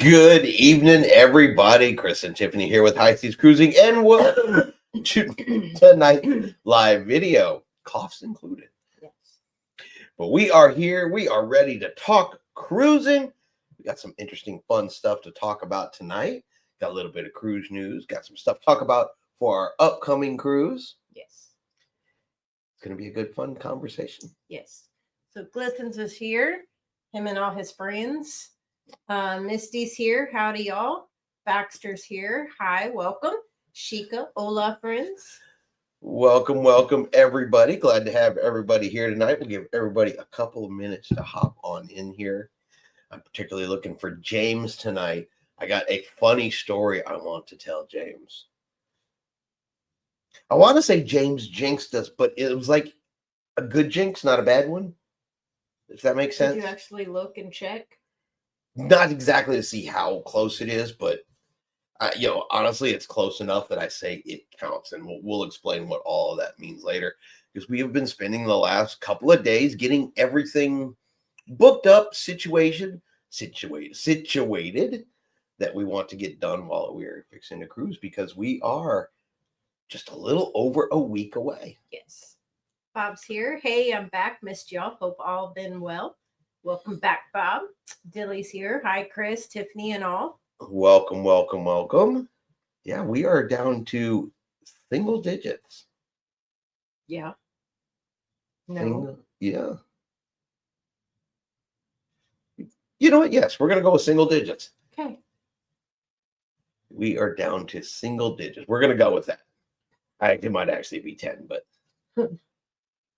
Good evening, everybody. Chris and Tiffany here with High Seas Cruising, and welcome to tonight's live video, coughs included. Yes. But we are here. We are ready to talk cruising. We got some interesting, fun stuff to talk about tonight. Got a little bit of cruise news. Got some stuff to talk about for our upcoming cruise. Yes. It's going to be a good, fun conversation. Yes. So Glithens is here, him and all his friends. Misty's here. Howdy, y'all. Baxter's here. Hi, welcome. Sheikah, hola, friends. Welcome, everybody. Glad to have everybody here tonight. We'll give everybody a couple of minutes to hop on in here. I'm particularly looking for James tonight. I got a funny story I want to tell James. I want to say James jinxed us, but it was like a good jinx, not a bad one. If that makes sense. Did you actually look and check? Not exactly to see how close it is, but honestly, it's close enough that I say it counts, and we'll explain what all of that means later, because we have been spending the last couple of days getting everything booked up, situated that we want to get done while we're fixing the cruise, because we are just a little over a week away. Yes. Bob's here. Hey, I'm back. Missed y'all. Hope all been well. Welcome back, Bob. Dilly's here. Hi, Chris, Tiffany, and all. Welcome. Yeah, we are down to single digits. Yeah. No. Yeah. You know what? Yes, we're going to go with single digits. Okay. We are down to single digits. We're going to go with that. It might actually be 10, but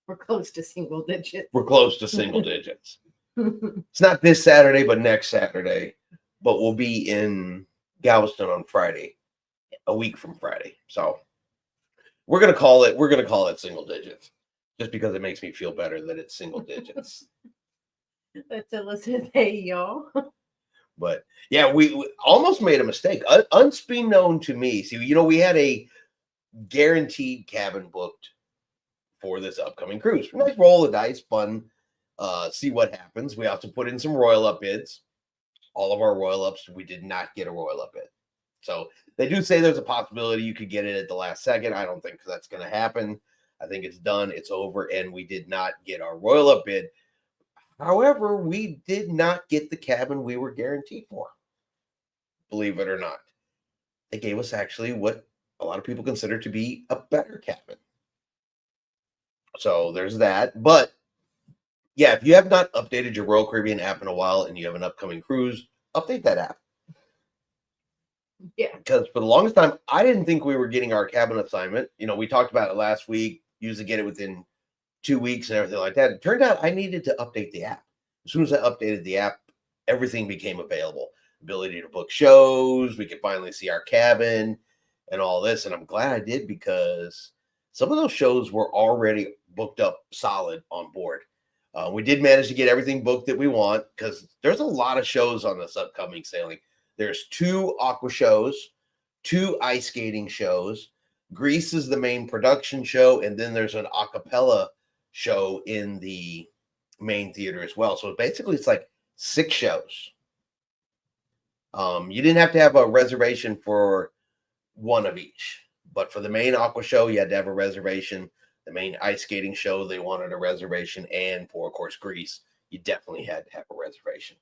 we're close to single digits. We're close to single digits. It's not this Saturday, but next Saturday. But we'll be in Galveston on Friday, a week from Friday. So we're gonna call it single digits, just because it makes me feel better that it's single digits. Let's listen. Hey, y'all. But yeah, we almost made a mistake, unbeknown to me. See, we had a guaranteed cabin booked for this upcoming cruise. Nice roll of dice, fun. See what happens. We also put in some royal up bids. All of our royal ups, we did not get a royal up bid. So they do say there's a possibility you could get it at the last second. I don't think that's going to happen. I think it's done. It's over. And we did not get our royal up bid. However, we did not get the cabin we were guaranteed for. Believe it or not. They gave us actually what a lot of people consider to be a better cabin. So there's that. But yeah, if you have not updated your Royal Caribbean app in a while and you have an upcoming cruise, update that app. Yeah. Because for the longest time, I didn't think we were getting our cabin assignment. We talked about it last week. Usually get it within 2 weeks and everything like that. It turned out I needed to update the app. As soon as I updated the app, everything became available. Ability to book shows. We could finally see our cabin and all this. And I'm glad I did, because some of those shows were already booked up solid on board. We did manage to get everything booked that we want, because there's a lot of shows on this upcoming sailing. There's 2 aqua shows, 2 ice skating shows. Greece is the main production show, and then there's an a cappella show in the main theater as well. So basically, it's like 6 shows. You didn't have to have a reservation for one of each, but for the main aqua show, you had to have a reservation. The main ice skating show, they wanted a reservation. And for, of course, Greece, you definitely had to have a reservation.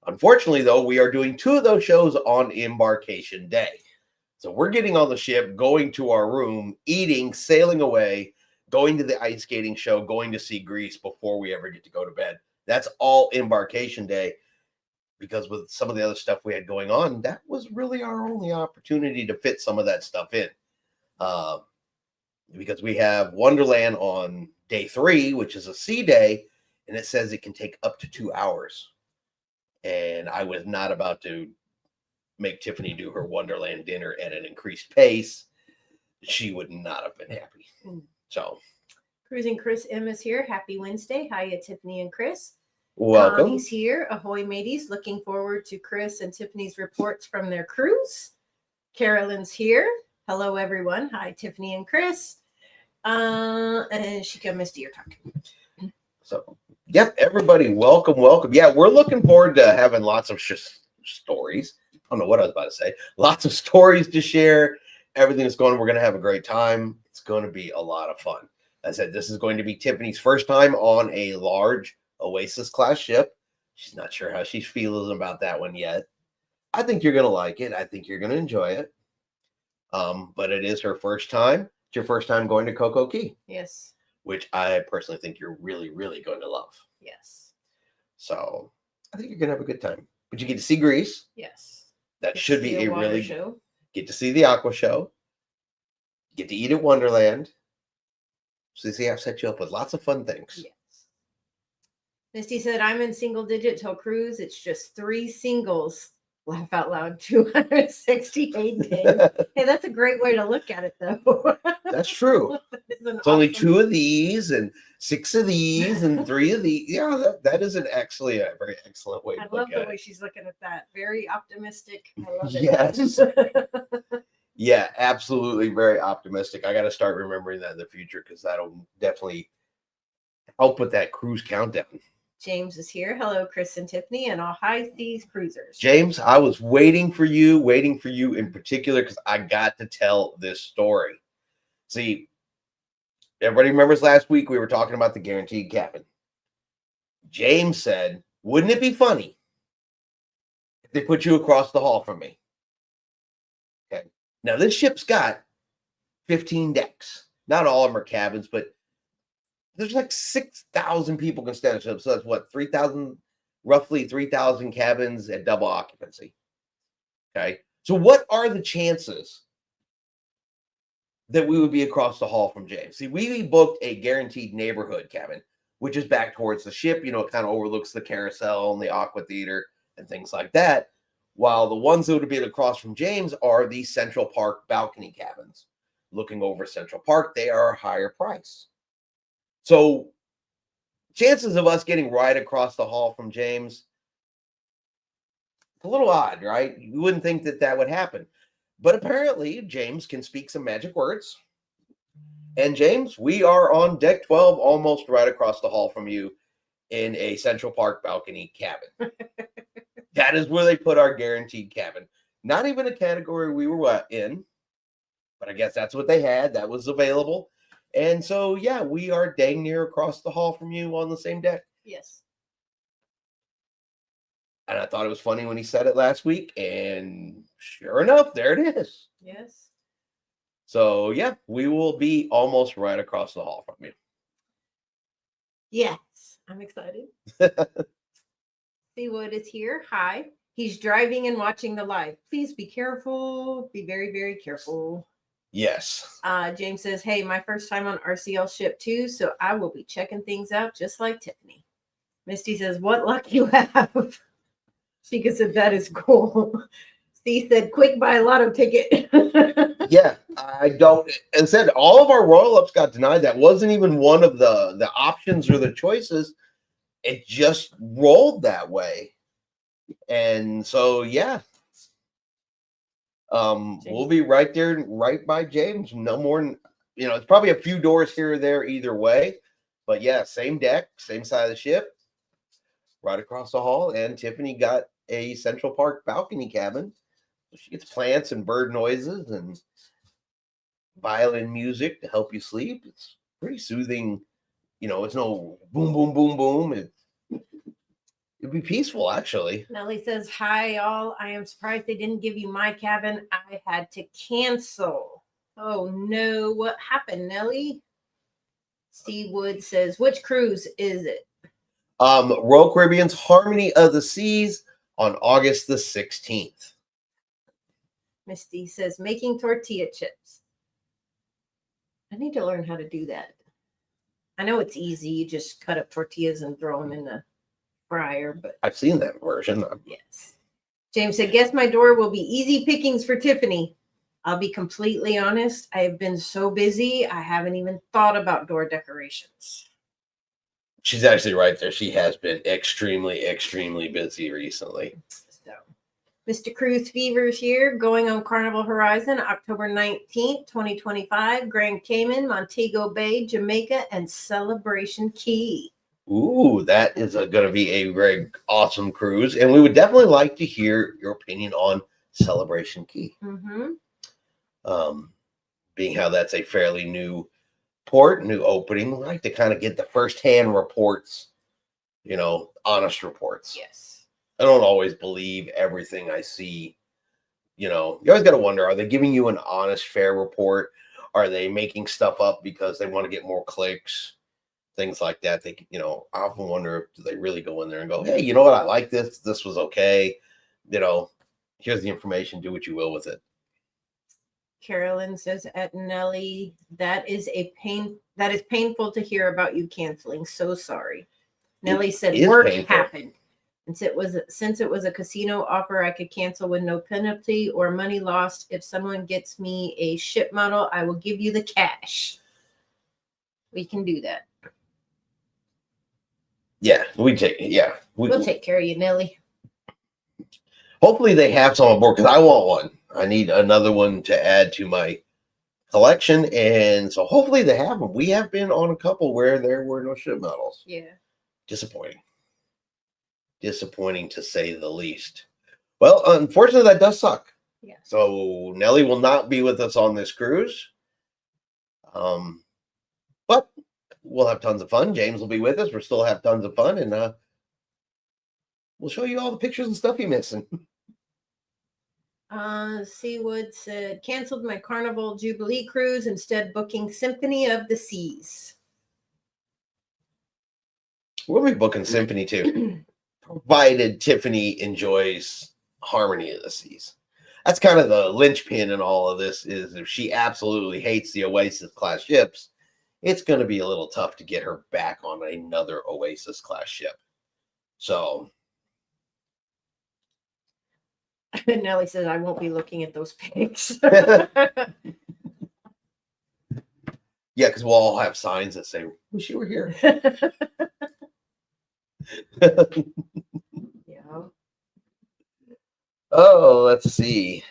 Unfortunately, though, we are doing 2 of those shows on embarkation day. So we're getting on the ship, going to our room, eating, sailing away, going to the ice skating show, going to see Greece before we ever get to go to bed. That's all embarkation day, because with some of the other stuff we had going on, that was really our only opportunity to fit some of that stuff in. Because we have Wonderland on day 3, which is a sea day, and it says it can take up to 2 hours. And I was not about to make Tiffany do her Wonderland dinner at an increased pace. She would not have been happy. So, Cruising Chris M is here. Happy Wednesday. Hiya, Tiffany and Chris. welcome. Connie's here. Ahoy, mateys. Looking forward to Chris and Tiffany's reports from their cruise. Carolyn's here. Hello, everyone. Hi, Tiffany and Chris. And Sheikah, Misty, you're talking. So, yep, everybody, welcome. Yeah, we're looking forward to having lots of stories. I don't know what I was about to say. Lots of stories to share. Everything is going. We're going to have a great time. It's going to be a lot of fun. I said this is going to be Tiffany's first time on a large Oasis class ship. She's not sure how she's feeling about that one yet. I think you're going to like it. I think you're going to enjoy it. But it is her first time. It's your first time going to Coco Key. Yes. Which I personally think you're really, really going to love. Yes. So I think you're going to have a good time. But you get to see Greece. Yes. That should be a really show. Get to see the Aqua Show. Get to eat at Wonderland. So see, I've set you up with lots of fun things. Yes. Misty said, I'm in single digit till cruise. It's just 3 singles. Laugh out loud, 268 days. Hey, that's a great way to look at it, though. That's true. It's only 2 of these and 6 of these and 3 of these. Yeah, that is actually a very excellent way to look at it. I love the way she's looking at that. Very optimistic. I love it. Yes. Yeah, absolutely very optimistic. I got to start remembering that in the future because that'll definitely help with that cruise countdown. James is here. Hello, Chris and Tiffany and all high seas cruisers. James, I was waiting for you in particular because I got to tell this story. See, everybody remembers last week we were talking about the guaranteed cabin. James said, wouldn't it be funny if they put you across the hall from me? Okay. Now, this ship's got 15 decks. Not all of them are cabins, but there's like 6,000 people can stand a ship. So that's what, roughly 3,000 cabins at double occupancy. Okay. So what are the chances that we would be across the hall from James? See, we booked a guaranteed neighborhood cabin, which is back towards the ship. You know, it kind of overlooks the carousel and the aqua theater and things like that. While the ones that would be across from James are the Central Park balcony cabins. Looking over Central Park, they are a higher price. So chances of us getting right across the hall from James, it's a little odd, right? You wouldn't think that would happen. But apparently, James can speak some magic words. And James, we are on deck 12, almost right across the hall from you in a Central Park balcony cabin. That is where they put our guaranteed cabin. Not even a category we were in, but I guess that's what they had. That was available. And so, yeah, we are dang near across the hall from you on the same deck. Yes. And I thought it was funny when he said it last week. And sure enough, there it is. Yes. So, yeah, we will be almost right across the hall from you. Yes. I'm excited. Seawood is here. Hi. He's driving and watching the live. Please be careful. Be very, very careful. Yes. James says, hey, my first time on RCL ship too, so I will be checking things out just like Tiffany. Misty says, what luck you have. She said, that is cool. Steve said, quick buy a lotto ticket. Yeah, I don't. And said all of our roll-ups got denied. That wasn't even one of the options or the choices. It just rolled that way. And so, yeah. We'll be right there, right by James. No more, it's probably a few doors here or there either way. But yeah, same deck, same side of the ship, right across the hall. And Tiffany got a Central Park balcony cabin. She gets plants and bird noises and violin music to help you sleep. It's pretty soothing. It's no boom, boom, boom, boom. It'd be peaceful, actually. Nellie says, hi, all. I am surprised they didn't give you my cabin. I had to cancel. Oh, no. What happened, Nellie? Steve Wood says, which cruise is it? Royal Caribbean's Harmony of the Seas on August the 16th. Misty says, making tortilla chips. I need to learn how to do that. I know it's easy. You just cut up tortillas and throw them in the fryer, but I've seen that version. Yes. James said, guess my door will be easy pickings for Tiffany. I'll be completely honest. I have been so busy. I haven't even thought about door decorations. She's actually right there. She has been extremely, extremely busy recently. So, Mr. Cruise Fever's here, going on Carnival Horizon, October 19th, 2025, Grand Cayman, Montego Bay, Jamaica, and Celebration Key. Ooh, that is going to be a very awesome cruise. And we would definitely like to hear your opinion on Celebration Key. Mm-hmm. Being how that's a fairly new port, new opening, we like to kind of get the firsthand reports, honest reports. Yes. I don't always believe everything I see. You always got to wonder, are they giving you an honest, fair report? Are they making stuff up because they want to get more clicks? Things like that. They, I often wonder, do they really go in there and go, hey, you know what? I like this. This was okay. Here's the information. Do what you will with it. Carolyn says at Nelly, that is painful to hear about you canceling. So sorry. Nelly said work painful. Happened. And since it was a casino offer, I could cancel with no penalty or money lost. If someone gets me a ship model, I will give you the cash. We can do that. Yeah, we'll take care of you, Nelly. Hopefully they have some on board because I want one. I need another one to add to my collection, and so hopefully they have them. We have been on a couple where there were no ship models. Yeah. Disappointing to say the least. Well, unfortunately, that does suck. Yeah. So Nelly will not be with us on this cruise. But we'll have tons of fun. James will be with us. We'll still have tons of fun, and we'll show you all the pictures and stuff you're missing. Seawood said, canceled my Carnival Jubilee cruise, instead booking Symphony of the Seas. We'll be booking Symphony too, provided Tiffany enjoys Harmony of the Seas. That's kind of the linchpin in all of this, is if she absolutely hates the Oasis class ships, it's going to be a little tough to get her back on another Oasis class ship. So Nelly says, I won't be looking at those pics. Yeah, because we'll all have signs that say, wish you were here. Yeah. Oh, let's see.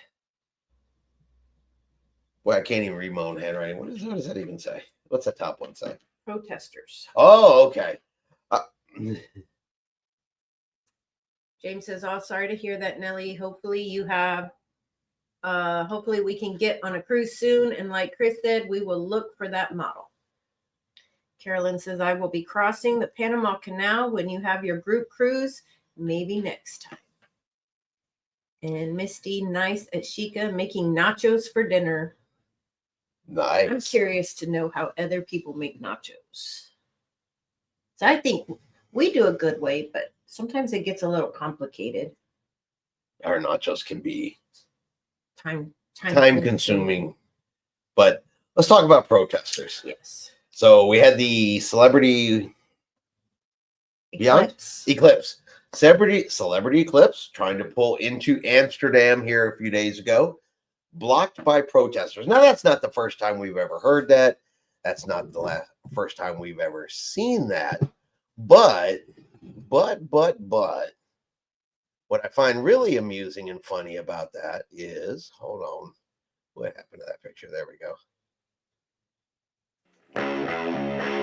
Well, I can't even read my own handwriting. What does that even say? What's the top one say? Protesters. Oh, okay. James says, oh, sorry to hear that, Nelly. Hopefully we can get on a cruise soon. And like Chris said, we will look for that model. Carolyn says, I will be crossing the Panama Canal when you have your group cruise, maybe next time. And Misty, nice at Chica, making nachos for dinner. Nice. I'm curious to know how other people make nachos. So I think we do a good way, but sometimes it gets a little complicated. Our nachos can be time consuming. But let's talk about protesters. Yes. So we had the Celebrity Eclipse. Celebrity Eclipse trying to pull into Amsterdam here a few days ago, blocked by protesters. Now, that's not the first time we've ever heard that. That's not the first time we've ever seen that. But what I find really amusing and funny about that is, hold on, what happened to that picture? There we go.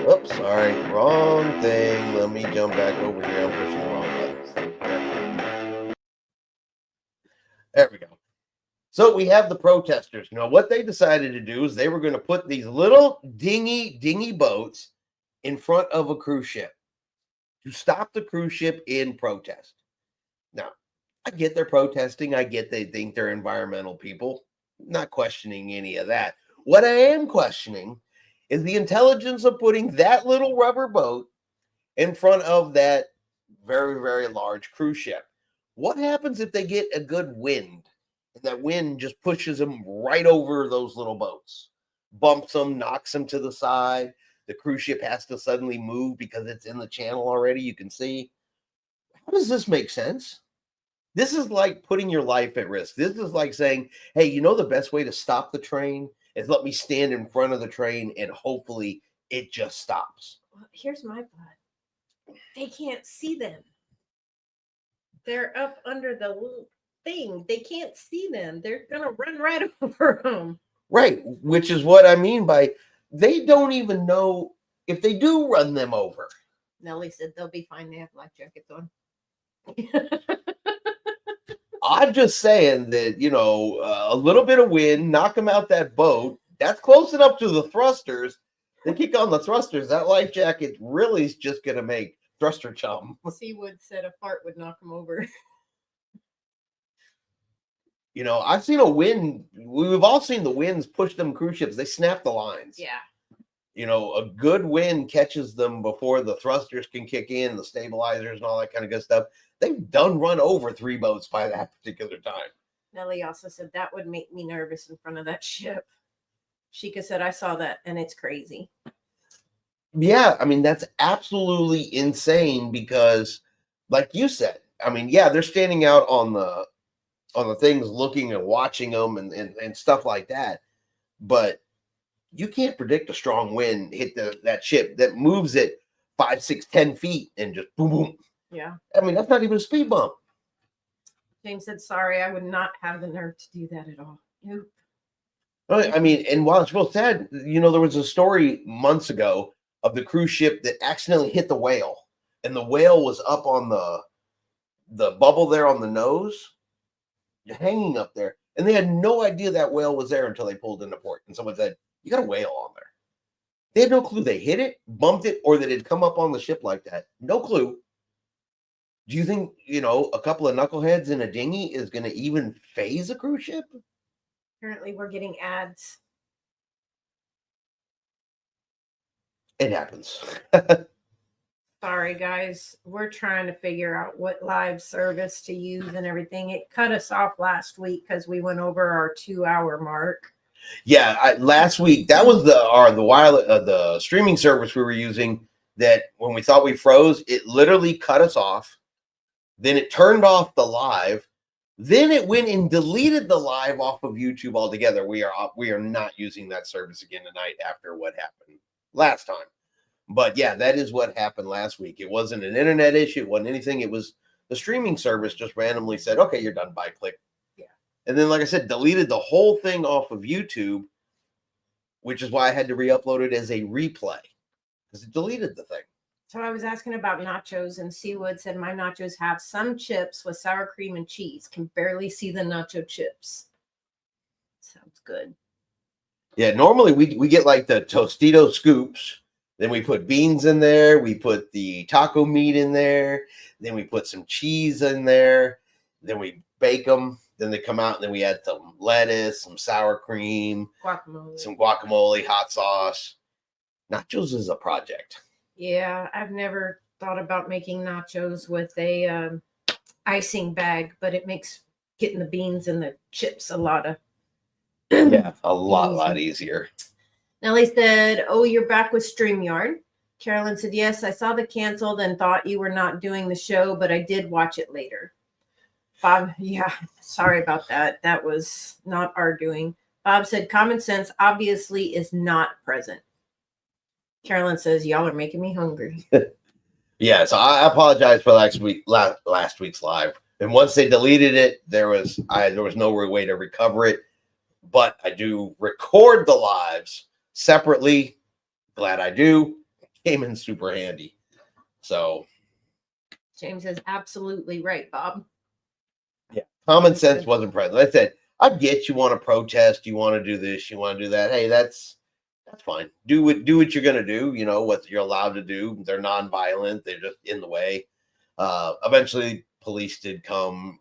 Oops, sorry, wrong thing. Let me jump back over here. I'm pushing the wrong buttons. There we go. So we have the protesters. Now, what they decided to do is they were going to put these little dingy boats in front of a cruise ship to stop the cruise ship in protest. Now, I get they're protesting. I get they think they're environmental people. Not questioning any of that. What I am questioning is the intelligence of putting that little rubber boat in front of that very, very large cruise ship. What happens if they get a good wind and that wind just pushes them right over those little boats, bumps them, knocks them to the side? The cruise ship has to suddenly move because it's in the channel already. You can see. How does this make sense? This is like putting your life at risk. This is like saying, hey, the best way to stop the train is let me stand in front of the train and hopefully it just stops. Well, here's my thought. They can't see them. They're up under the little thing. They can't see them. They're going to run right over them. Right, which is what I mean by they don't even know if they do run them over. Nellie said they'll be fine. They have life jackets on. I'm just saying that, a little bit of wind, knock them out that boat. That's close enough to the thrusters. They kick on the thrusters. That life jacket really is just going to make thruster chum. Seawood said a fart would knock him over. I've seen a wind. We've all seen the winds push them cruise ships. They snap the lines. Yeah. A good wind catches them before the thrusters can kick in, the stabilizers and all that kind of good stuff. They've done run over 3 boats by that particular time. Nellie also said that would make me nervous in front of that ship. Sheikah said, I saw that and it's crazy. Yeah, that's absolutely insane because, like you said, they're standing out on the things looking and watching them and stuff like that. But you can't predict a strong wind hit that ship that moves it 5, 6, 10 feet and just boom, boom. Yeah. That's not even a speed bump. James said, sorry, I would not have the nerve to do that at all. Nope. And while it's real sad, there was a story months ago of the cruise ship that accidentally hit the whale, and the whale was up on the bubble there on the nose, hanging up there, and they had no idea that whale was there until they pulled into port, and someone said, you got a whale on there. They had no clue they hit it, bumped it, or that it had come up on the ship like that. No clue. Do you think, a couple of knuckleheads in a dinghy is going to even phase a cruise ship? Apparently we're getting ads. It happens. Sorry, guys. We're trying to figure out what live service to use and everything. It cut us off last week because we went over our 2-hour mark. Yeah, last week that was the streaming service we were using. That when we thought we froze, it literally cut us off. Then it turned off the live. Then it went and deleted the live off of YouTube altogether. We are not using that service again tonight after what happened last time. But yeah, that is what happened last week. It wasn't an internet issue. It wasn't anything. It was the streaming service just randomly said, okay, you're done. Bye, click. Yeah. And then, like I said, deleted the whole thing off of YouTube, which is why I had to re-upload it as a replay because it deleted the thing. So I was asking about nachos, and Seawood said my nachos have some chips with sour cream and cheese. Can barely see the nacho chips. Sounds good. Yeah, normally we get like the Tostito scoops. Then we put beans in there. We put the taco meat in there. Then we put some cheese in there. Then we bake them. Then they come out, and then we add some lettuce, some sour cream, some guacamole, hot sauce. Nachos is a project. Yeah, I've never thought about making nachos with a icing bag, but it makes getting the beans and the chips a lot easier. Nellie said, oh, you're back with StreamYard. Carolyn said, yes, I saw the canceled and thought you were not doing the show, but I did watch it later. Bob, yeah, sorry about that. That was not our doing. Bob said, common sense obviously is not present. Carolyn says, y'all are making me hungry. Yeah, so I apologize for last week's live. And once they deleted it, there was no way to recover it. But I do record the lives separately. Glad I do. Came in super handy. So James is absolutely right, Bob. Yeah, common sense wasn't present. Like I said, I get you want to protest, you want to do this, you want to do that. Hey, that's fine. Do what you're gonna do. What you're allowed to do. They're non-violent. They're just in the way. Eventually, police did come,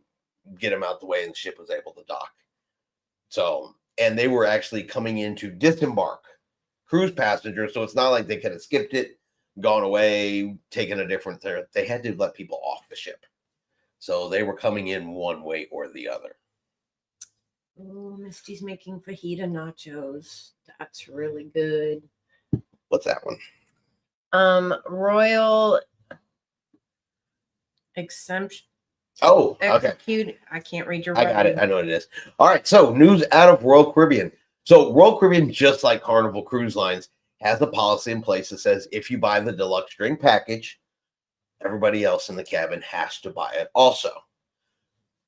get them out the way, and the ship was able to dock. So, and they were actually coming in to disembark cruise passengers. So it's not like they could have skipped it, gone away, taken a different. They had to let people off the ship. So they were coming in one way or the other. Oh, Misty's making fajita nachos. That's really good. What's that one? Royal exemption. Oh, okay. I can't read your writing. I got it. I know what it is. All right. So news out of Royal Caribbean. So Royal Caribbean, just like Carnival Cruise Lines, has a policy in place that says if you buy the deluxe drink package, everybody else in the cabin has to buy it also.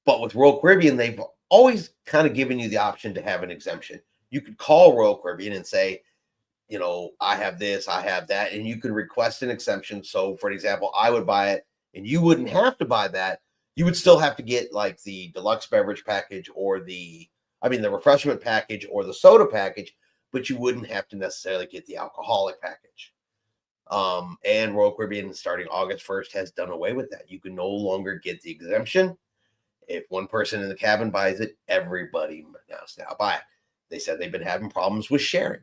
But with Royal Caribbean, they've always kind of given you the option to have an exemption. You could call Royal Caribbean and say, you know, I have this, I have that, and you can request an exemption. So, for example, I would buy it and you wouldn't have to buy that. You would still have to get like the deluxe beverage package or the refreshment package or the soda package, but you wouldn't have to necessarily get the alcoholic package. And Royal Caribbean, starting August 1st, has done away with that. You can no longer get the exemption. If one person in the cabin buys it, everybody must now buy it. They said they've been having problems with sharing.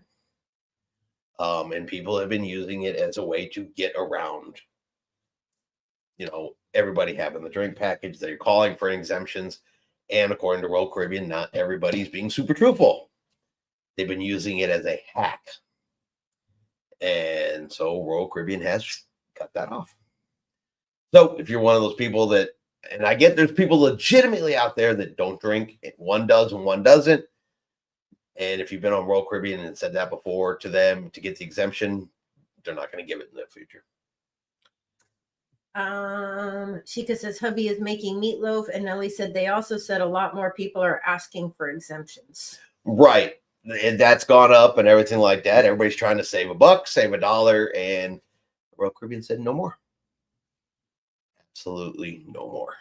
And people have been using it as a way to get around, you know, everybody having the drink package. They're calling for exemptions. And according to Royal Caribbean, not everybody's being super truthful. They've been using it as a hack. And so Royal Caribbean has cut that off. So if you're one of those people that, and I get there's people legitimately out there that don't drink, and one does and one doesn't. And if you've been on Royal Caribbean and said that before to them to get the exemption, they're not going to give it in the future. Sheikah says hubby is making meatloaf, and Nellie said they also said a lot more people are asking for exemptions. Right. And that's gone up and everything like that. Everybody's trying to save $1, save $1, and Royal Caribbean said no more. Absolutely no more.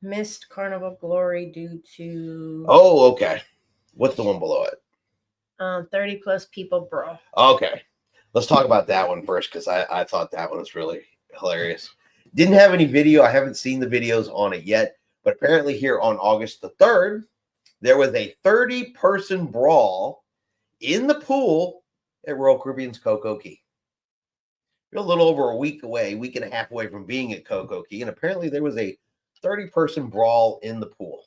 Missed Carnival Glory due to Oh, okay. What's the one below it? 30 plus people brawl. Okay. Let's talk about that one first, because I thought that one was really hilarious. Didn't have any video. I haven't seen the videos on it yet, but apparently here on August the 3rd, there was a 30-person brawl in the pool at Royal Caribbean's Coco Key. You're a little over a week and a half away from being at Coco Key, and apparently there was a 30-person brawl in the pool.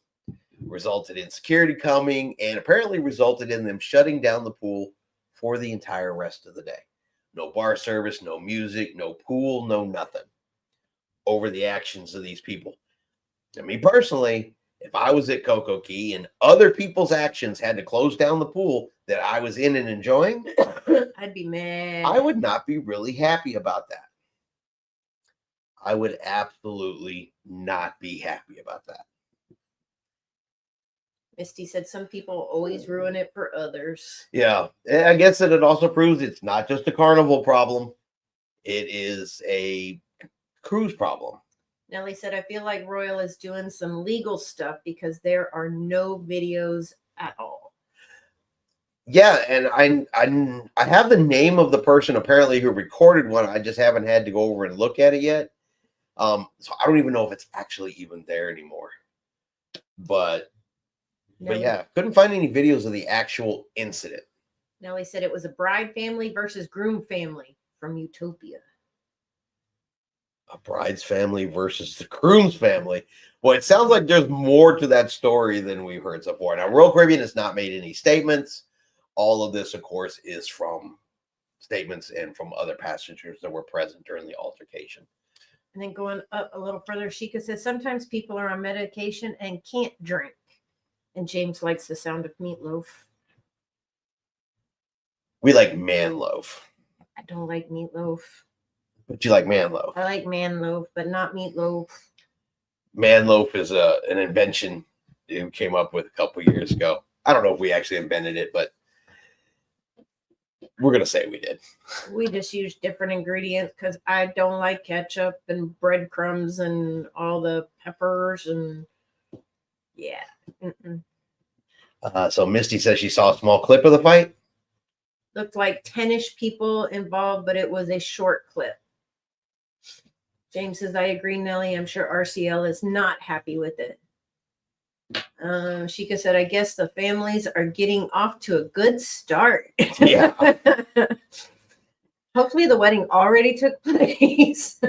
Resulted in security coming and apparently resulted in them shutting down the pool for the entire rest of the day. No bar service, no music, no pool, no nothing. Over the actions of these people. And me personally, if I was at Coco Key and other people's actions had to close down the pool that I was in and enjoying, I'd be mad. I would not be really happy about that. I would absolutely not be happy about that. Misty said some people always ruin it for others. Yeah, I guess that it also proves it's not just a carnival problem. It is a cruise problem. Nellie said, I feel like Royal is doing some legal stuff because there are no videos at all. Yeah, and I have the name of the person apparently who recorded one. I just haven't had to go over and look at it yet. So I don't even know if it's actually even there anymore. But yeah, couldn't find any videos of the actual incident. Nellie said it was a bride family versus groom family from Utopia. A bride's family versus the groom's family. Well, it sounds like there's more to that story than we've heard so far. Now, Royal Caribbean has not made any statements. All of this, of course, is from statements and from other passengers that were present during the altercation. And then going up a little further, Sheikah says sometimes people are on medication and can't drink. And James likes the sound of meatloaf. We like manloaf. I don't like meatloaf. But you like manloaf. I like manloaf, but not meatloaf. Manloaf is an invention you came up with a couple years ago. I don't know if we actually invented it, but we're going to say we did. We just use different ingredients because I don't like ketchup and breadcrumbs and all the peppers and yeah. So Misty says she saw a small clip of the fight. Looked like 10-ish people involved, but it was a short clip. James says, I agree, Nellie. I'm sure RCL is not happy with it. Sheikah said, I guess the families are getting off to a good start. Yeah. Hopefully the wedding already took place.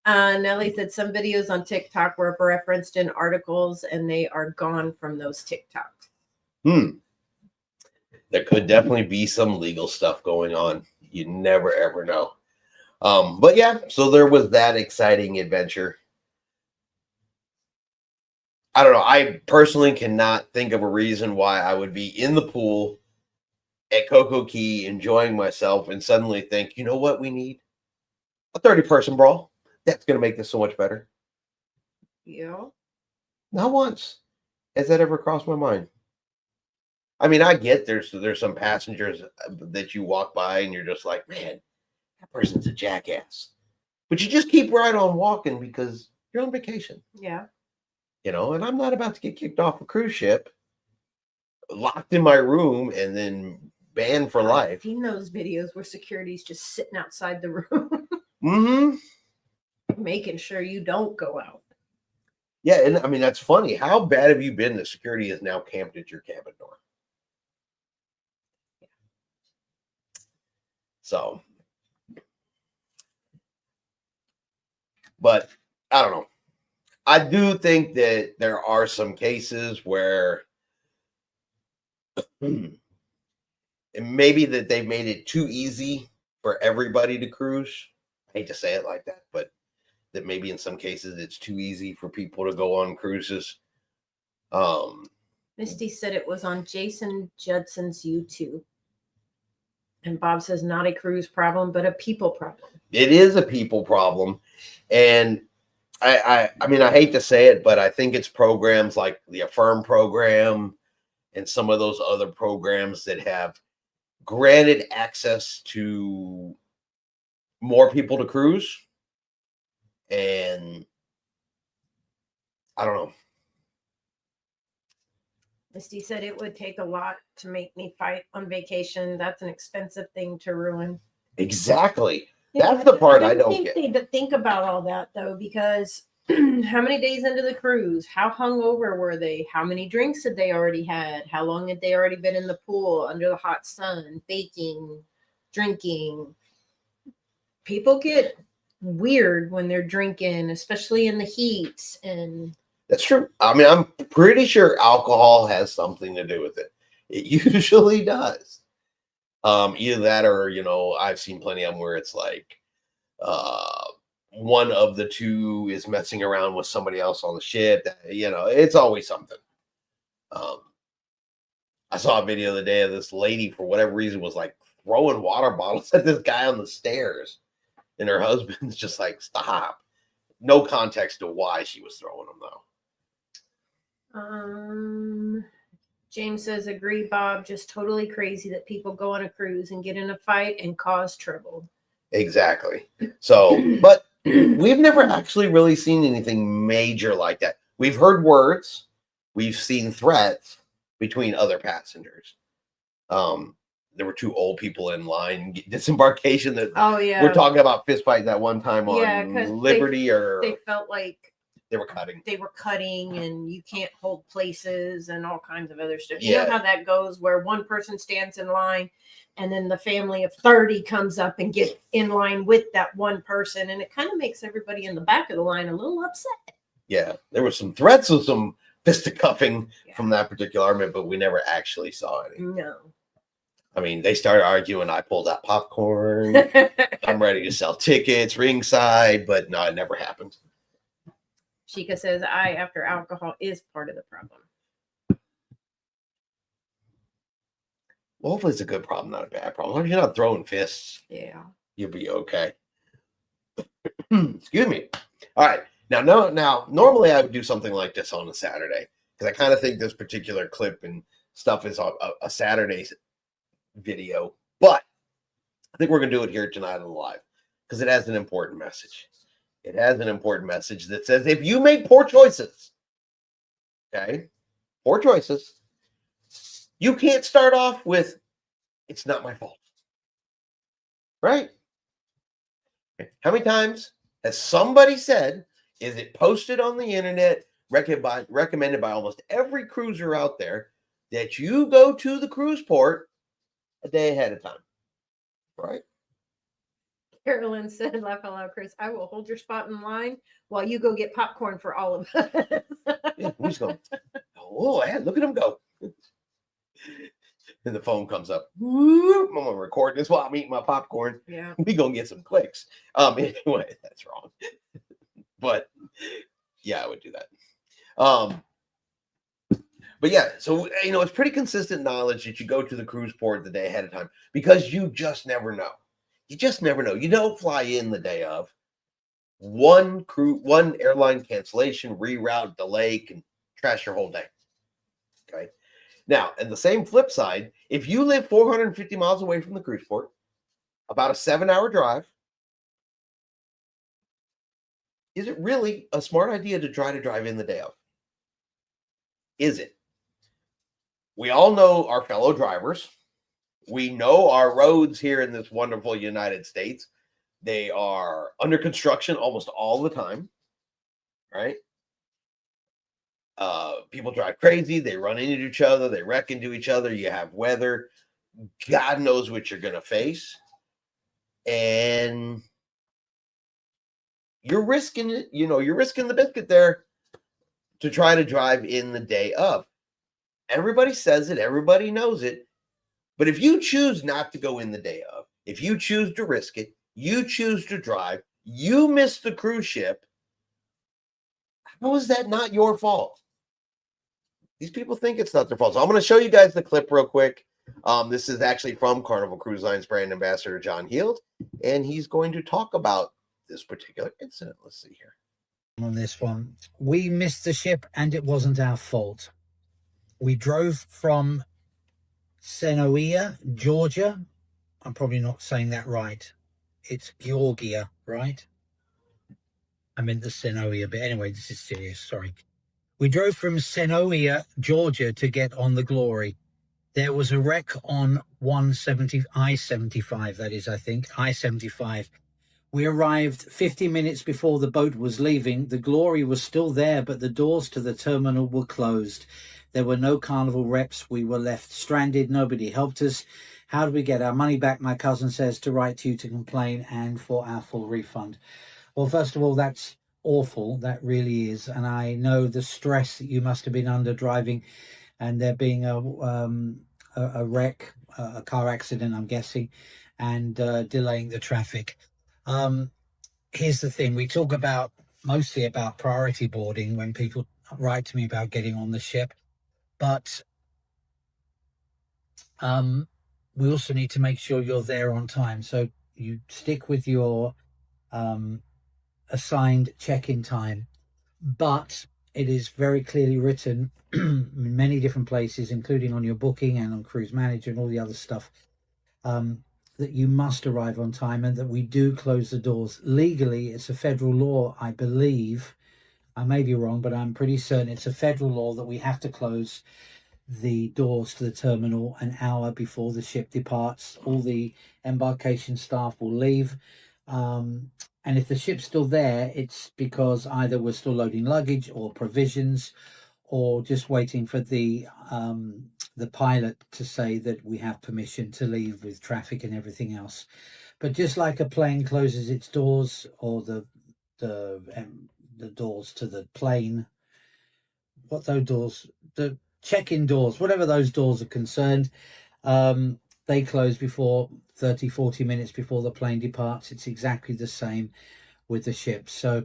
Nellie said some videos on TikTok were referenced in articles and they are gone from those TikToks. There could definitely be some legal stuff going on. You never, ever know. But yeah, so there was that exciting adventure. I don't know. I personally cannot think of a reason why I would be in the pool at Coco Key enjoying myself and suddenly think, you know what we need? A 30-person brawl. That's going to make this so much better. Yeah. Not once has that ever crossed my mind. I mean, I get there's some passengers that you walk by and you're just like, man, that person's a jackass. But you just keep right on walking because you're on vacation. Yeah. And I'm not about to get kicked off a cruise ship, locked in my room, and then banned for I've life. seen those videos where security's just sitting outside the room, Mm-hmm. making sure you don't go out. Yeah, and I mean, that's funny. How bad have you been that security is now camped at your cabin door? So, but I don't know. I do think that there are some cases where and maybe that they've made it too easy for everybody to cruise. I hate to say it like that, but that maybe in some cases it's too easy for people to go on cruises. Misty said it was on Jason Judson's YouTube. And Bob says not a cruise problem, but a people problem. It is a people problem. And I mean, I hate to say it, but I think it's programs like the Affirm program and some of those other programs that have granted access to more people to cruise. And I don't know. Misty said it would take a lot to make me fight on vacation. That's an expensive thing to ruin. Exactly. That's the part I don't get. They think about all that though, because how many days into the cruise? How hungover were they? How many drinks had they already had? How long had they already been in the pool under the hot sun, baking, drinking? People get weird when they're drinking, especially in the heat. And that's true. I mean, I'm pretty sure alcohol has something to do with it. It usually does. Either that or, I've seen plenty of them where it's like one of the two is messing around with somebody else on the ship. It's always something. I saw a video the other day of this lady, for whatever reason, was like throwing water bottles at this guy on the stairs. And her husband's just like, stop. No context to why she was throwing them, though. James says, agree, Bob. Just totally crazy that people go on a cruise and get in a fight and cause trouble. Exactly. So, but we've never actually really seen anything major like that. We've heard words. We've seen threats between other passengers. There were two old people in line disembarkation that we're talking about fist fight that one time on Liberty, they felt like they were cutting and you can't hold places and all kinds of other stuff. You know how that goes, where one person stands in line and then the family of 30 comes up and get in line with that one person, and it kind of makes everybody in the back of the line a little upset. Yeah, there were some threats of some fisticuffing from that particular argument, but we never actually saw any. No. I mean, they started arguing. I pulled out popcorn. I'm ready to sell tickets ringside, but no, it never happened. Sheikah says, after alcohol is part of the problem. Well, hopefully it's a good problem, not a bad problem. If you're not throwing fists, you'll be okay. Excuse me. All right. Now, normally I would do something like this on a Saturday, because I kind of think this particular clip and stuff is a Saturday video, but I think we're going to do it here tonight on the live because it has an important message. It has an important message that says if you make poor choices, you can't start off with, it's not my fault. Right? How many times has somebody said, is it posted on the internet, recommended by almost every cruiser out there, that you go to the cruise port a day ahead of time? Right? Carolyn said, laugh out loud, Chris, I will hold your spot in line while you go get popcorn for all of us. Yeah, who's going? Oh, man, look at him go. And the phone comes up. Whoop, I'm going to record this while I'm eating my popcorn. Yeah. We going to get some clicks. Anyway, that's wrong. But, yeah, I would do that. But yeah, so, it's pretty consistent knowledge that you go to the cruise port the day ahead of time because you just never know. You just never know. You don't fly in the day of. One airline cancellation, reroute, delay can trash your whole day. Okay. Now, and the same flip side, if you live 450 miles away from the cruise port, about a 7-hour drive, is it really a smart idea to try to drive in the day of? Is it? We all know our fellow drivers. We know our roads here in this wonderful United States. They are under construction almost all the time, right? People drive crazy. They run into each other. They wreck into each other. You have weather. God knows what you're going to face. And you're risking it. You're risking the biscuit there to try to drive in the day of. Everybody says it. Everybody knows it. But if you choose not to go in the day of, if you choose to risk it, you choose to drive, you miss the cruise ship, how is that not your fault? These people think it's not their fault. So I'm going to show you guys the clip real quick. This is actually from Carnival Cruise Line's brand ambassador, John Heald, and he's going to talk about this particular incident. Let's see here. On this one, we missed the ship and it wasn't our fault. We drove from Senoia, Georgia. I'm probably not saying that right. It's Georgia, right? I meant the Senoia bit. Anyway, this is serious. Sorry. We drove from Senoia, Georgia to get on the Glory. There was a wreck on I-75, that is, I think, I-75. We arrived 50 minutes before the boat was leaving. The Glory was still there, but the doors to the terminal were closed. There were no Carnival reps. We were left stranded. Nobody helped us. How do we get our money back? My cousin says to write to you to complain and for our full refund. Well, first of all, that's awful. That really is. And I know the stress that you must have been under driving and there being a wreck, a car accident, I'm guessing, and delaying the traffic. Here's the thing. We talk mostly about priority boarding when people write to me about getting on the ship. But we also need to make sure you're there on time. So you stick with your assigned check-in time. But it is very clearly written in many different places, including on your booking and on Cruise Manager and all the other stuff, that you must arrive on time and that we do close the doors. Legally, it's a federal law, I believe. I may be wrong, but I'm pretty certain it's a federal law that we have to close the doors to the terminal an hour before the ship departs. All the embarkation staff will leave. And if the ship's still there, it's because either we're still loading luggage or provisions or just waiting for the pilot to say that we have permission to leave with traffic and everything else. But just like a plane closes its doors or the doors to the plane, what those doors, the check-in doors, whatever those doors are concerned, they close before 30-40 minutes before the plane departs. It's exactly the same with the ship. So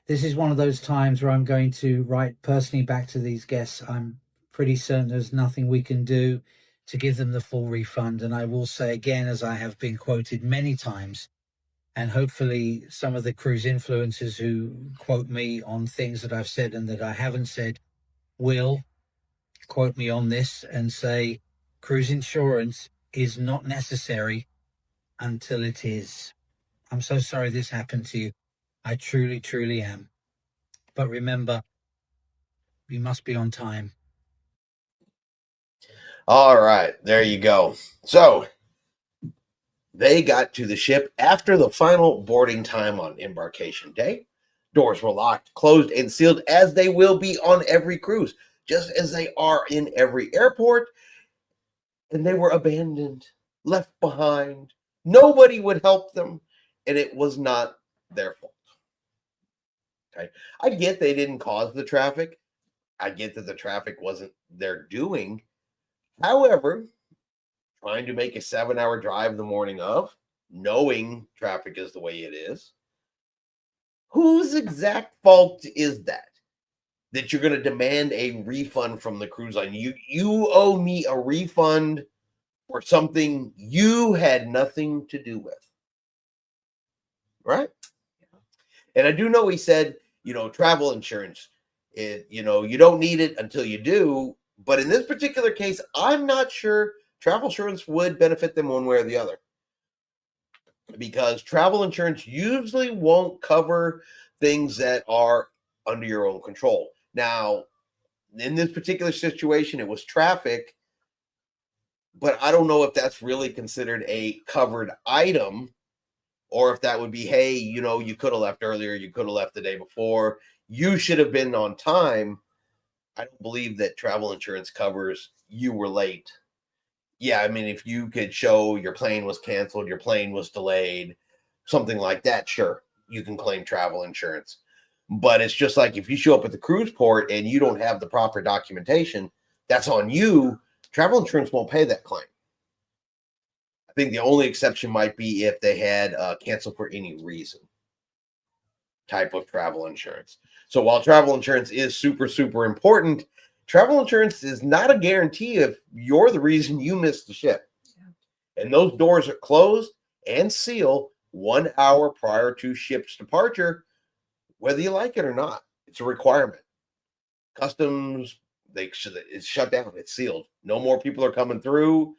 this is one of those times where I'm going to write personally back to these guests. I'm pretty certain there's nothing we can do to give them the full refund. And I will say again, as I have been quoted many times, and hopefully some of the cruise influencers who quote me on things that I've said and that I haven't said will quote me on this and say cruise insurance is not necessary until it is. I'm so sorry this happened to you. I truly, truly am. But remember, you must be on time. All right, there you go. So they got to the ship after the final boarding time on embarkation day. Doors were locked, closed, and sealed as they will be on every cruise, just as they are in every airport. And they were abandoned, left behind. Nobody would help them, and it was not their fault. Okay, I get they didn't cause the traffic. I get that the traffic wasn't their doing. However, trying to make a 7-hour drive the morning of, knowing traffic is the way it is, whose exact fault is that? That you're going to demand a refund from the cruise line? You owe me a refund for something you had nothing to do with, right? And I do know he said, travel insurance, you don't need it until you do, But in this particular case, I'm not sure travel insurance would benefit them one way or the other, because travel insurance usually won't cover things that are under your own control. Now, in this particular situation, it was traffic, but I don't know if that's really considered a covered item, or if that would be, hey, you could have left earlier, you could have left the day before, you should have been on time. I don't believe that travel insurance covers you were late. Yeah, I mean, if you could show your plane was canceled, your plane was delayed, something like that, sure, you can claim travel insurance. But it's just like if you show up at the cruise port and you don't have the proper documentation, that's on you. Travel insurance won't pay that claim. I think the only exception might be if they had canceled for any reason type of travel insurance. So while travel insurance is super, super important, travel insurance is not a guarantee if you're the reason you missed the ship. Yeah. And those doors are closed and sealed 1 hour prior to ship's departure, whether you like it or not. It's a requirement. Customs, it's shut down. It's sealed. No more people are coming through.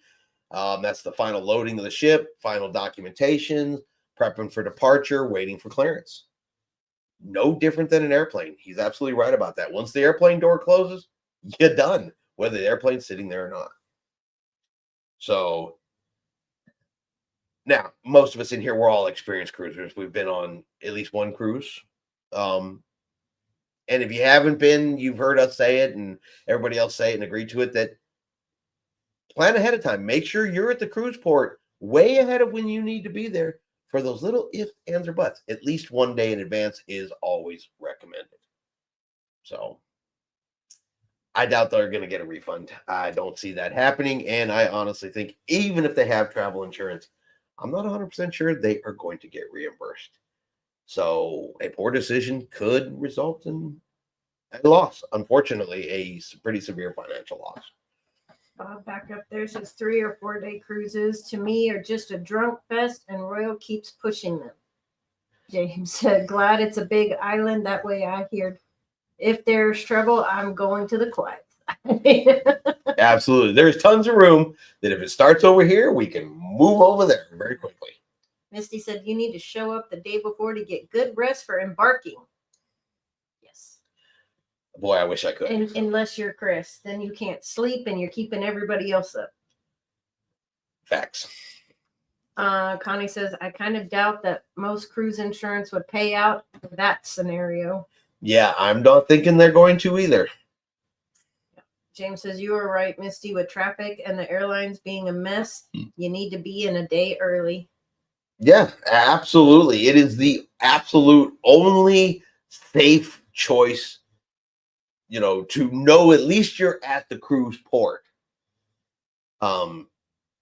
That's the final loading of the ship, final documentation, prepping for departure, waiting for clearance. No different than an airplane. He's absolutely right about that. Once the airplane door closes, you're done, whether the airplane's sitting there or not. So now, most of us in here, we're all experienced cruisers. We've been on at least one cruise. And if you haven't been, you've heard us say it and everybody else say it and agree to it, that plan ahead of time. Make sure you're at the cruise port way ahead of when you need to be there. For those little ifs, ands, or buts, at least 1 day in advance is always recommended. So I doubt they're going to get a refund. I don't see that happening. And I honestly think even if they have travel insurance, I'm not 100% sure they are going to get reimbursed. So a poor decision could result in a loss. Unfortunately, a pretty severe financial loss. Back up there says 3 or 4 day cruises to me are just a drunk fest, and Royal keeps pushing them. James said, glad it's a big island. That way I hear if there's trouble, I'm going to the quiet. Absolutely. There's tons of room that if it starts over here, we can move over there very quickly. Misty said, you need to show up the day before to get good rest for embarking. Yes. Boy, I wish I could. Unless you're Chris, then you can't sleep and you're keeping everybody else up. Facts. Connie says, I kind of doubt that most cruise insurance would pay out for that scenario. Yeah, I'm not thinking they're going to either. James says, you are right, Misty, with traffic and the airlines being a mess, you need to be in a day early. Yeah, absolutely. It is the absolute only safe choice, to know at least you're at the cruise port.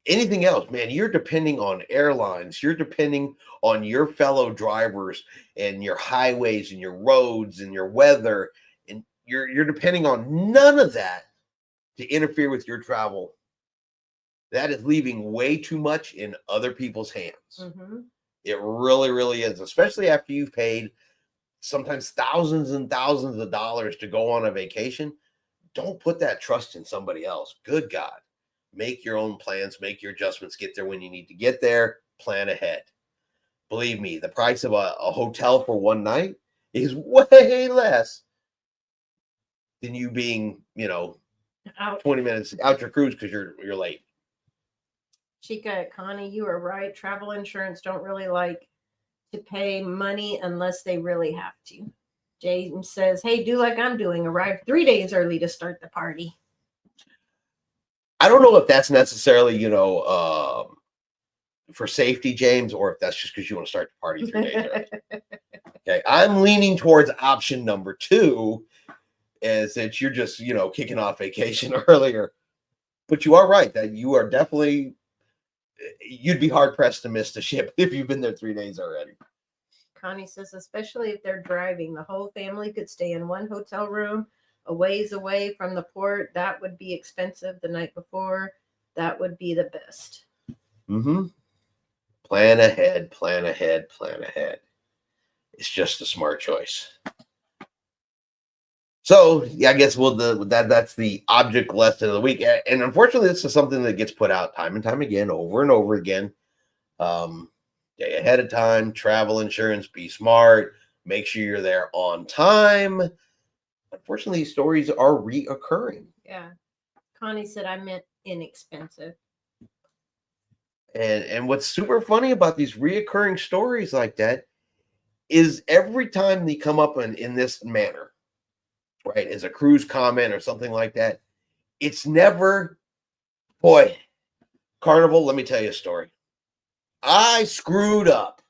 Anything else, man, you're depending on airlines. You're depending on your fellow drivers and your highways and your roads and your weather. And you're depending on none of that to interfere with your travel. That is leaving way too much in other people's hands. Mm-hmm. It really, really is, especially after you've paid sometimes thousands and thousands of dollars to go on a vacation. Don't put that trust in somebody else. Good God. Make your own plans, make your adjustments, get there when you need to get there, plan ahead. Believe me, the price of a hotel for one night is way less than you being, 20 minutes out your cruise because you're late. Chica, Connie, you are right. Travel insurance don't really like to pay money unless they really have to. James says, hey, do like I'm doing. Arrive 3 days early to start the party. I don't know if that's necessarily, for safety, James, or if that's just because you want to start the party 3 days early. Okay, I'm leaning towards option number 2, is that you're just, kicking off vacation earlier. But you are right that you are definitely, you'd be hard pressed to miss the ship if you've been there 3 days already. Connie says, especially if they're driving, the whole family could stay in one hotel room a ways away from the port. That would be expensive the night before. That would be the best. Mm-hmm. Plan ahead, plan ahead, plan ahead. It's just a smart choice. So yeah, I guess that's the object lesson of the week. And unfortunately, this is something that gets put out time and time again, over and over again. Day ahead of time, travel insurance, be smart, make sure you're there on time. Unfortunately, these stories are reoccurring. Yeah. Connie said I meant inexpensive. And what's super funny about these reoccurring stories like that is every time they come up in this manner, right, as a cruise comment or something like that, it's never, boy, Carnival, let me tell you a story. I screwed up.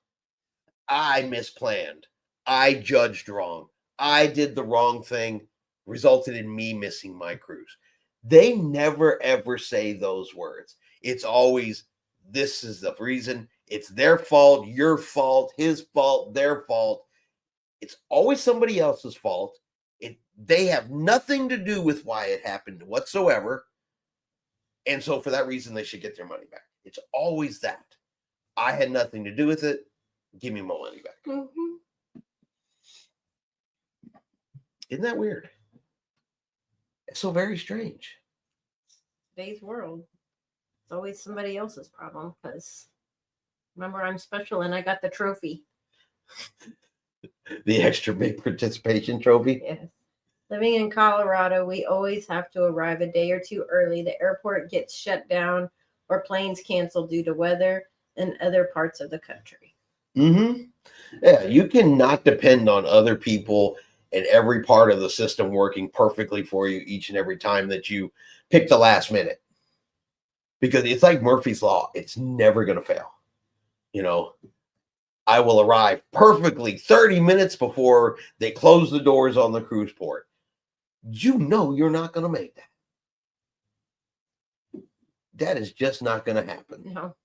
I misplanned. I judged wrong. I did the wrong thing, resulted in me missing my cruise. They never ever say those words. It's always, this is the reason. It's their fault, your fault, his fault, their fault. It's always somebody else's fault. They have nothing to do with why it happened whatsoever. And so for that reason, they should get their money back. It's always that. I had nothing to do with it. Give me my money back. Mm-hmm. Isn't that weird? It's so very strange. Today's world. It's always somebody else's problem because remember, I'm special and I got the trophy. The extra big participation trophy. Yes. Living in Colorado, we always have to arrive a day or two early. The airport gets shut down or planes canceled due to weather in other parts of the country. Mm-hmm. Yeah, you cannot depend on other people and every part of the system working perfectly for you each and every time that you pick the last minute. Because it's like Murphy's Law. It's never going to fail. You know, I will arrive perfectly 30 minutes before they close the doors on the cruise port. You know you're not going to make that. That is just not going to happen. No.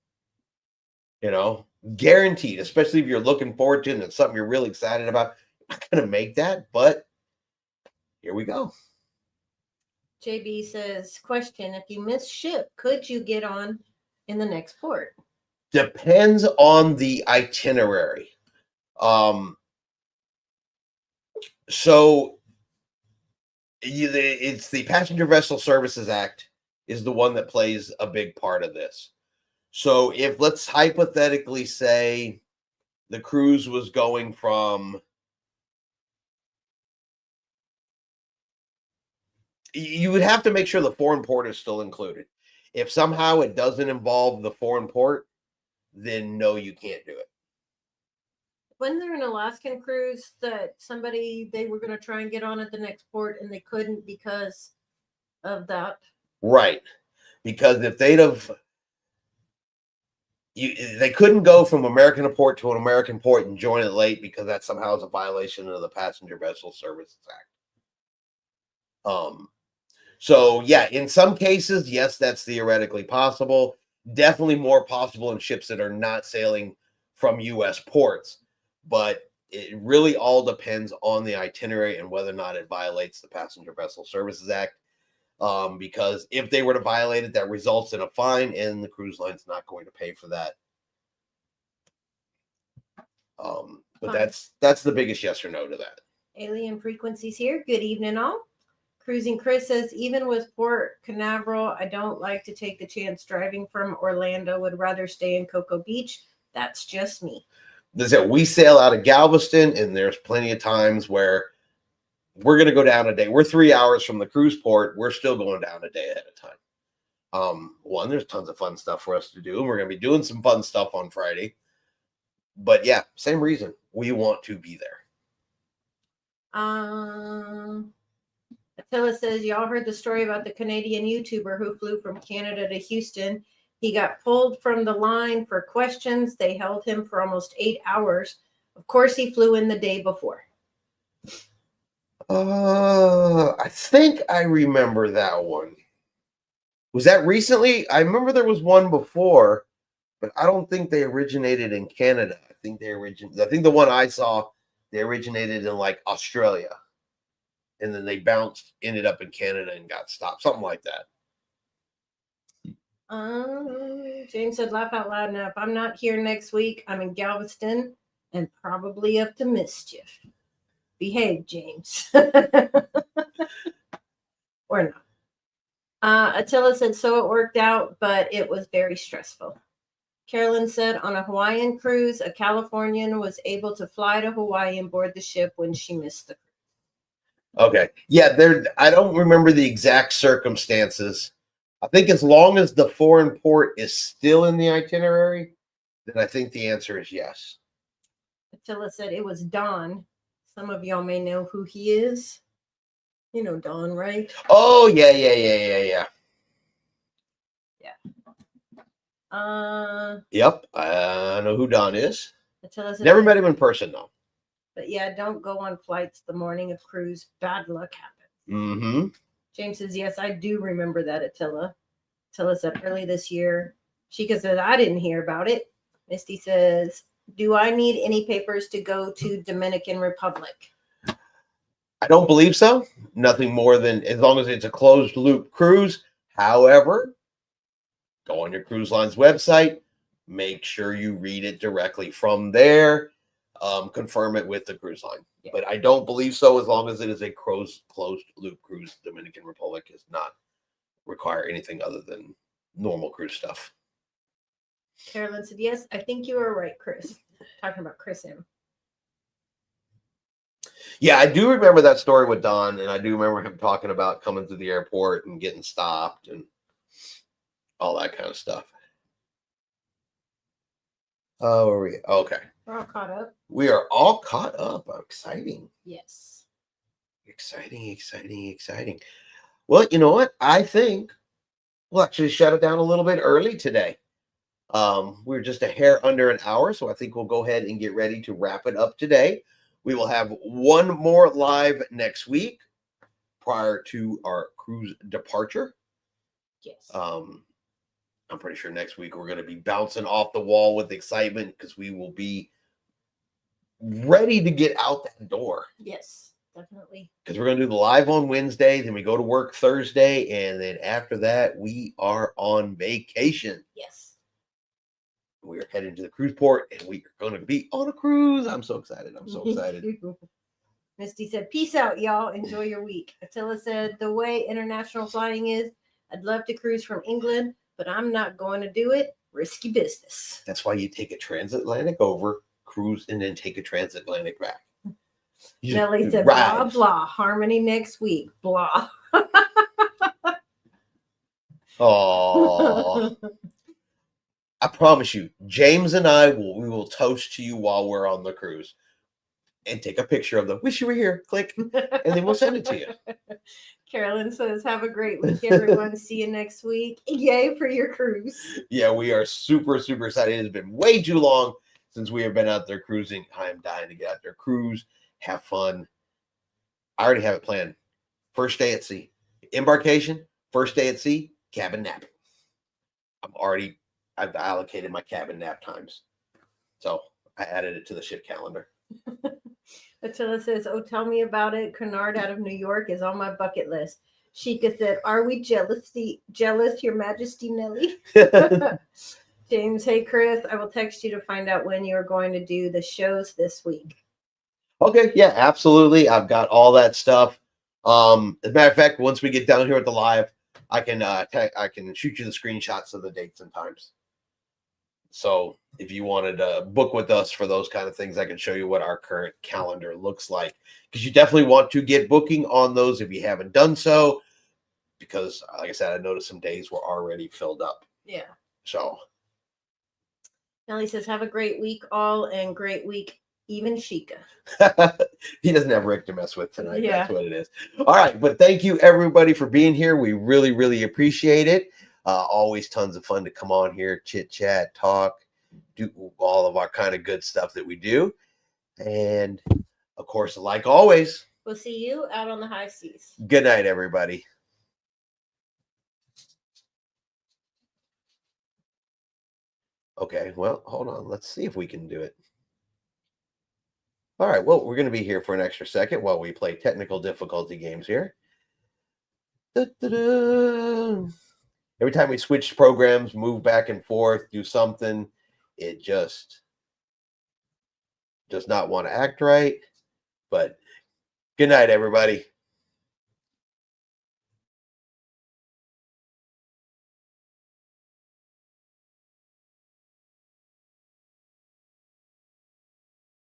You know, guaranteed, especially if you're looking forward to it and it's something you're really excited about. You're not going to make that, but here we go. JB says, question, if you miss ship, could you get on in the next port? Depends on the itinerary. So it's the Passenger Vessel Services Act is the one that plays a big part of this. So if, let's hypothetically say the cruise was going from, you would have to make sure the foreign port is still included. If somehow it doesn't involve the foreign port, then no, you can't do it. Wasn't there an Alaskan cruise that they were going to try and get on at the next port and they couldn't because of that? Right. Because if they'd have, they couldn't go from American port to an American port and join it late because that somehow is a violation of the Passenger Vessel Services Act. So yeah, in some cases, yes, that's theoretically possible. Definitely more possible in ships that are not sailing from U.S. ports. But it really all depends on the itinerary and whether or not it violates the Passenger Vessel Services Act. Because if they were to violate it, that results in a fine, and the cruise line's not going to pay for that. But that's the biggest yes or no to that. Alien Frequencies here. Good evening, all. Cruising Chris says, even with Port Canaveral, I don't like to take the chance driving from Orlando. Would rather stay in Cocoa Beach. That's just me. We sail out of Galveston, and there's plenty of times where we're going to go down a day. We're 3 hours from the cruise port. We're still going down a day ahead of time. One, there's tons of fun stuff for us to do, and we're going to be doing some fun stuff on Friday. But yeah, same reason. We want to be there. Attila says, y'all heard the story about the Canadian YouTuber who flew from Canada to Houston. He got pulled from the line for questions. They held him for almost 8 hours. Of course, he flew in the day before. I think I remember that one. Was that recently? I remember there was one before, but I don't think they originated in Canada. I think the one I saw, they originated in like Australia. And then they ended up in Canada and got stopped. Something like that. James said, laugh out loud. Now, if I'm not here next week, I'm in Galveston and probably up to mischief. Behave, James. Or not. Attila said, so it worked out, but it was very stressful. Carolyn said, on a Hawaiian cruise, a Californian was able to fly to Hawaii and board the ship when she missed the cruise. Okay. Yeah, I don't remember the exact circumstances. I think as long as the foreign port is still in the itinerary, then I think the answer is yes. Attila said it was Don. Some of y'all may know who he is. You know Don, right? Oh, yeah. Yep, I know who Don is. Attila said, Never met him in person, though. but yeah, don't go on flights the morning of cruise. Bad luck happens. Mm-hmm. James says, yes, I do remember that, Attila. Attila said, early this year. Sheikah says, I didn't hear about it. Misty says, do I need any papers to go to Dominican Republic? I don't believe so. Nothing more than as long as it's a closed loop cruise. However, go on your cruise line's website. Make sure you read it directly from there. Confirm it with the cruise line. Yeah. But I don't believe so as long as it is a closed loop cruise. Dominican Republic does not require anything other than normal cruise stuff. Carolyn said, yes, I think you are right, Chris. Talking about Chris M. Yeah, I do remember that story with Don, and I do remember him talking about coming through the airport and getting stopped and all that kind of stuff. Oh, are we? Okay. We're all caught up. We are all caught up. Exciting. Yes. Exciting. Well, you know what? I think we'll actually shut it down a little bit early today. We're just a hair under an hour, so I think we'll go ahead and get ready to wrap it up today. We will have one more live next week prior to our cruise departure. Yes. I'm pretty sure next week we're going to be bouncing off the wall with excitement because we will be ready to get out that door. Yes, definitely. Because we're going to do the live on Wednesday, then we go to work Thursday, and then after that, we are on vacation. Yes. We are heading to the cruise port, and we are going to be on a cruise. I'm so excited. Misty said, peace out, y'all. Enjoy your week. Attila said, the way international flying is, I'd love to cruise from England, but I'm not going to do it. Risky business. That's why you take a transatlantic over, cruise, and then take a transatlantic back. Nellie said, blah, blah. Harmony next week. Blah. Oh. I promise you, James and I we will toast to you while we're on the cruise and take a picture of them. Wish you were here. Click. And then we'll send it to you. Carolyn says, have a great week, everyone. See you next week. Yay for your cruise. Yeah, we are super excited. It has been way too long since we have been out there cruising. I am dying to get out there, cruise, have fun. I already have it planned. First day at sea. Embarkation, first day at sea, cabin nap. I've allocated my cabin nap times. So I added it to the ship calendar. Attila says, oh, tell me about it. Cunard out of New York is on my bucket list. Sheikah said, are we jealous, Your Majesty Nelly? James, hey, Chris, I will text you to find out when you are going to do the shows this week. Okay, yeah, absolutely. I've got all that stuff. As a matter of fact, once we get down here at the live, I can shoot you the screenshots of the dates and times. So if you wanted to book with us for those kind of things, I can show you what our current calendar looks like. Because you definitely want to get booking on those if you haven't done so. Because, like I said, I noticed some days were already filled up. Yeah. So. Nellie says, have a great week all and great week, even Sheikah. He doesn't have Rick to mess with tonight. Yeah. That's what it is. All right. But thank you, everybody, for being here. We really appreciate it. Always tons of fun to come on here, chit chat, talk, do all of our kind of good stuff that we do. And of course, like always, we'll see you out on the high seas. Good night, everybody. Okay, well, hold on. Let's see if we can do it. All right, well, we're going to be here for an extra second while we play technical difficulty games here. Da-da-da. Every time we switch programs, move back and forth, do something, it just does not want to act right. But Good night, everybody.